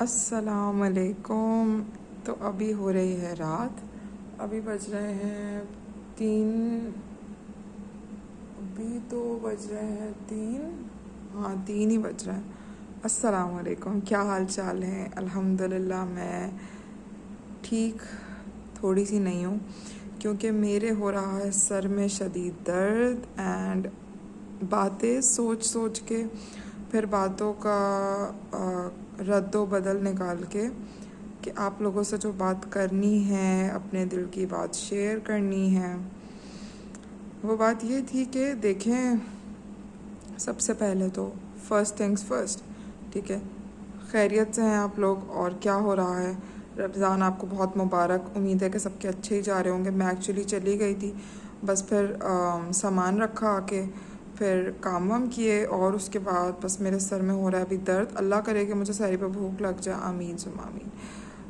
अस्सलामुअलैकुम। तो अभी हो रही है रात, अभी बज रहे हैं 3। अभी तो बज रहे हैं 3। हाँ, 3 ही बज रहे हैं। अस्सलामुअलैकुम, क्या हाल चाल है? अल्हम्दुलिल्लाह मैं ठीक थोड़ी सी नहीं हूँ, क्योंकि मेरे हो रहा है सर में शदीद दर्द एंड बातें सोच सोच के, फिर बातों का रद्दो बदल निकाल के कि आप लोगों से जो बात करनी है, अपने दिल की बात शेयर करनी है। वो बात ये थी कि देखें, सबसे पहले तो फर्स्ट थिंग्स फर्स्ट, ठीक है। खैरियत से हैं आप लोग? और क्या हो रहा है? रमज़ान आपको बहुत मुबारक। उम्मीद है कि सबके अच्छे ही जा रहे होंगे। मैं एक्चुअली चली गई थी, बस फिर सामान रखा आके, फिर काम वाम किए और उसके बाद बस मेरे सर में हो रहा है अभी दर्द। अल्लाह करे कि मुझे सहरी पे भूख लग जाए, आमीन सुम आमीन।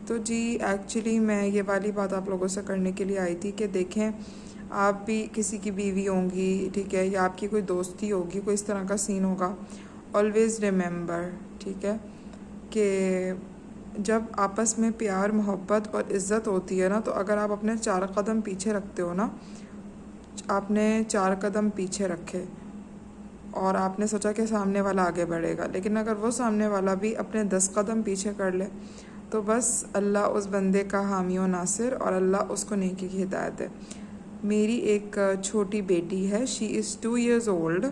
तो जी, एक्चुअली मैं ये वाली बात आप लोगों से करने के लिए आई थी कि देखें, आप भी किसी की बीवी होंगी, ठीक है, या आपकी कोई दोस्ती होगी, कोई इस तरह का सीन होगा। ऑलवेज़ रिमेंबर, ठीक है, कि जब आपस में प्यार मोहब्बत और इज़्ज़त होती है ना, तो अगर आप अपने 4 कदम पीछे रखते हो ना, आपने 4 कदम पीछे रखे और आपने सोचा कि सामने वाला आगे बढ़ेगा, लेकिन अगर वो सामने वाला भी अपने 10 कदम पीछे कर ले, तो बस अल्लाह उस बंदे का हामी व नासिर और अल्लाह उसको नेकी की हिदायत दे। मेरी एक छोटी बेटी है, शी इज़ 2 years ओल्ड,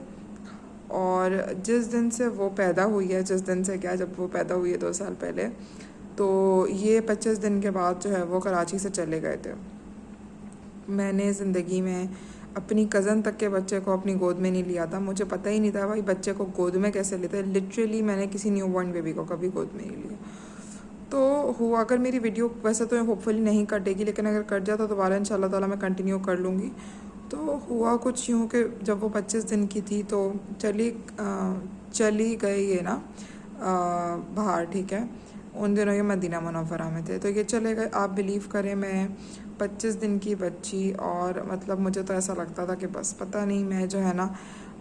और जिस दिन से वो पैदा हुई है, जिस दिन से क्या, जब वो पैदा हुई है 2 साल पहले, तो ये 25 दिन के बाद जो है वो कराची से चले गए थे। मैंने ज़िंदगी में अपनी कज़न तक के बच्चे को अपनी गोद में नहीं लिया था। मुझे पता ही नहीं था भाई बच्चे को गोद में कैसे लेते हैं। लिटरली मैंने किसी न्यू बॉर्न बेबी को कभी गोद में नहीं लिया। तो हुआ, अगर मेरी वीडियो वैसे तो होपफुली नहीं कटेगी, लेकिन अगर कट जाए तो दोबारा इंशाल्लाह ताला मैं कंटिन्यू कर लूँगी। तो हुआ कुछ यूँ कि जब वो 25 दिन की थी तो चली गई है ना बाहर, ठीक है। उन दिनों ये मदीना मुनव्वरा में थे, तो ये चले गए। आप बिलीव करें, मैं 25 दिन की बच्ची, और मतलब मुझे तो ऐसा लगता था कि बस पता नहीं मैं जो है ना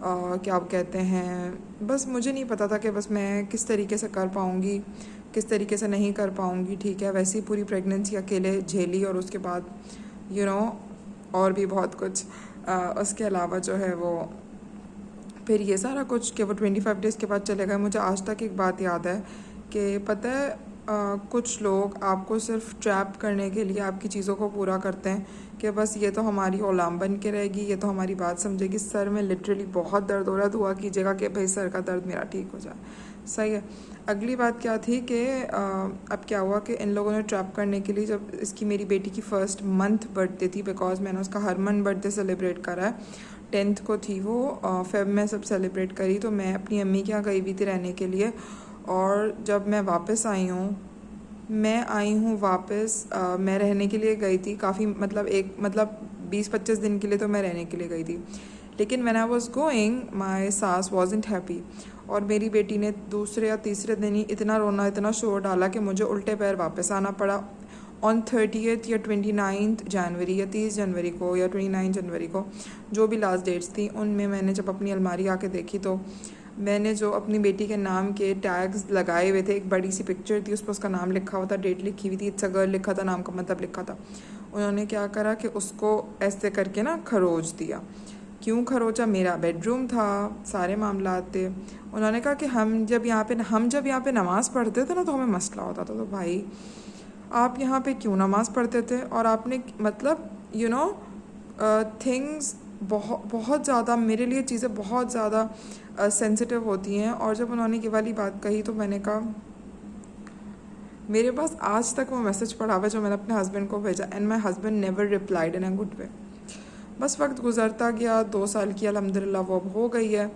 क्या कहते हैं, बस मुझे नहीं पता था कि बस मैं किस तरीके से कर पाऊँगी, किस तरीके से नहीं कर पाऊँगी, ठीक है। वैसे ही पूरी प्रेगनेंसी अकेले झेली, और उसके बाद और भी बहुत कुछ उसके अलावा जो है वो, फिर ये सारा कुछ कि वो 25 डेज़ के बाद चले गए। मुझे आज तक एक बात याद है कि पता है, कुछ लोग आपको सिर्फ ट्रैप करने के लिए आपकी चीज़ों को पूरा करते हैं कि बस ये तो हमारी गुलाम बन के रहेगी, ये तो हमारी बात समझेगी। सर में लिटरली बहुत दर्द हो रहा है, दुआ कीजिएगा कि भाई सर का दर्द मेरा ठीक हो जाए। सही है। अगली बात क्या थी कि अब क्या हुआ कि इन लोगों ने ट्रैप करने के लिए, जब इसकी मेरी बेटी की फर्स्ट मंथ बर्थडे थी, बिकॉज मैंने उसका हर मंथ बर्थडे सेलिब्रेट करा है, 10th को थी वो, फेब में सब सेलिब्रेट करी, तो मैं अपनी अम्मी के यहाँ गई हुई थी रहने के लिए। और जब मैं वापस आई हूँ वापस, मैं रहने के लिए गई थी काफ़ी, मतलब 20-25 दिन के लिए तो मैं रहने के लिए गई थी, लेकिन when I was going my सास वाजंट हैप्पी, और मेरी बेटी ने दूसरे या तीसरे दिन ही इतना रोना, इतना शोर डाला कि मुझे उल्टे पैर वापस आना पड़ा। ऑन 30th या 29 जनवरी या 30 जनवरी को या 29 जनवरी को, जो भी लास्ट डेट्स थी, उनमें मैंने जब अपनी अलमारी आके देखी तो मैंने जो अपनी बेटी के नाम के टैग्स लगाए हुए थे, एक बड़ी सी पिक्चर थी, उस पर उसका नाम लिखा हुआ था, डेट लिखी हुई थी, इट्स अ गर्ल लिखा था, नाम का मतलब लिखा था। उन्होंने क्या करा कि उसको ऐसे करके ना खरोच दिया। क्यों खरोचा? मेरा बेडरूम था, सारे मामला थे। उन्होंने कहा कि हम जब यहाँ पे नमाज़ पढ़ते थे ना, तो हमें मसला होता था। तो भाई आप यहाँ पे क्यों नमाज़ पढ़ते थे? और आपने मतलब थिंग्स बहुत ज़्यादा, मेरे लिए चीज़ें बहुत ज़्यादा सेंसिटिव होती हैं। और जब उन्होंने ये वाली बात कही तो मैंने कहा, मेरे पास आज तक वो मैसेज पड़ा हुआ जो मैंने अपने हस्बैंड को भेजा, and my husband never replied in a good way. बस वक्त गुजरता गया, 2 साल की अल्हम्दुलिल्लाह वो अब हो गई है।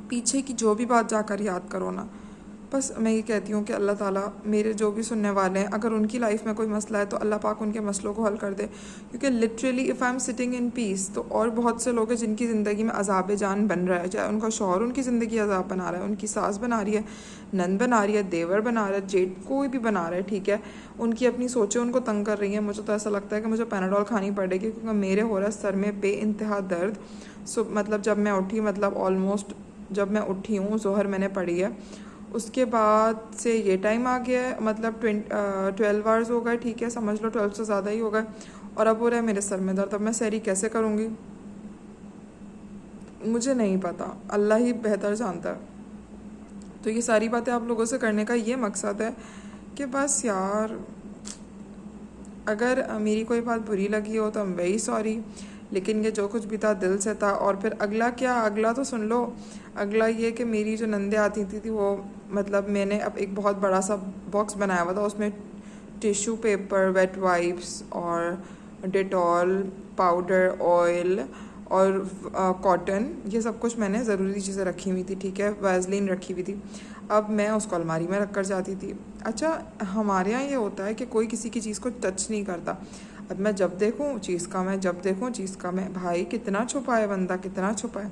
पीछे की जो भी बात जाकर याद करो ना, बस मैं ये कहती हूँ कि अल्लाह ताला मेरे जो भी सुनने वाले हैं, अगर उनकी लाइफ में कोई मसला है तो अल्लाह पाक उनके मसलों को हल कर दे। क्योंकि literally if I am sitting in peace, तो और बहुत से लोग हैं जिनकी ज़िंदगी में अजाब जान बन रहा है, चाहे उनका शौहर उनकी ज़िंदगी अजाब बना रहा है, उनकी सास बना रही है, नंद बना रही है, देवर बना रहा है, जेठ कोई भी बना रहा है, ठीक है। उनकी अपनी सोचें उनको तंग कर रही हैं। मुझे तो ऐसा लगता है कि मुझे पैनाडोल खानी पड़ेगी, क्योंकि मेरे हो रहा है सर में बेइंतहा दर्द। मतलब जब मैं उठी, मतलब ऑलमोस्ट जब मैं उठी हूँ, ज़ोहर मैंने पढ़ी है, उसके बाद से ये टाइम आ गया है, मतलब 12 आवर्स हो गए, ठीक है, समझ लो 12 से ज़्यादा ही हो गए, और अब हो रहा है मेरे सर में दर्द। अब मैं सहरी कैसे करूँगी मुझे नहीं पता, अल्लाह ही बेहतर जानता है। तो ये सारी बातें आप लोगों से करने का ये मकसद है कि बस यार, अगर मेरी कोई बात बुरी लगी हो तो आई एम वेरी सॉरी, लेकिन ये जो कुछ भी था दिल से था। और फिर अगला क्या, अगला तो सुन लो। अगला ये कि मेरी जो नंदे आती थी वो, मतलब मैंने अब एक बहुत बड़ा सा बॉक्स बनाया हुआ था, उसमें टिश्यू पेपर, वेट वाइप्स और डेटॉल, पाउडर, ऑयल और कॉटन, ये सब कुछ मैंने ज़रूरी चीज़ें रखी हुई थी, ठीक है, वैसलीन रखी हुई थी। अब मैं उसको अलमारी में रख कर जाती थी। अच्छा, हमारे यहाँ ये होता है कि कोई किसी की चीज़ को टच नहीं करता। अब मैं जब देखूँ चीज़ का मैं, जब देखूँ चीज़ का मैं, भाई कितना छुपाए बंदा, कितना छुपाए।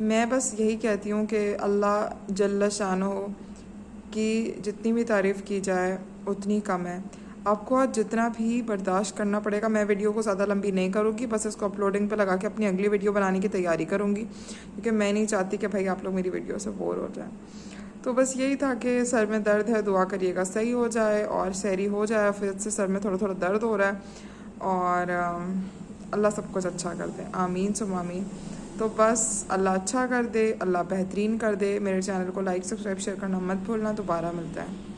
मैं बस यही कहती हूँ कि अल्लाह जल्ल शानो की जितनी भी तारीफ़ की जाए उतनी कम है। आपको आज जितना भी बर्दाश्त करना पड़ेगा। मैं वीडियो को ज़्यादा लंबी नहीं करूँगी, बस इसको अपलोडिंग पे लगा के अपनी अगली वीडियो बनाने की तैयारी करूँगी, क्योंकि मैं नहीं चाहती कि भाई आप लोग मेरी वीडियो से बोर हो जाएं। तो बस यही था कि सर में दर्द है, दुआ करिएगा सही हो जाए और सहरी हो जाए। फिर से सर में थोड़ा थोड़ा दर्द हो रहा है, और अल्लाह सब कुछ अच्छा कर दे, आमीन सुम आमीन। तो बस अल्लाह अच्छा कर दे, अल्लाह बेहतरीन कर दे। मेरे चैनल को लाइक सब्सक्राइब शेयर करना मत भूलना। दोबारा मिलता है।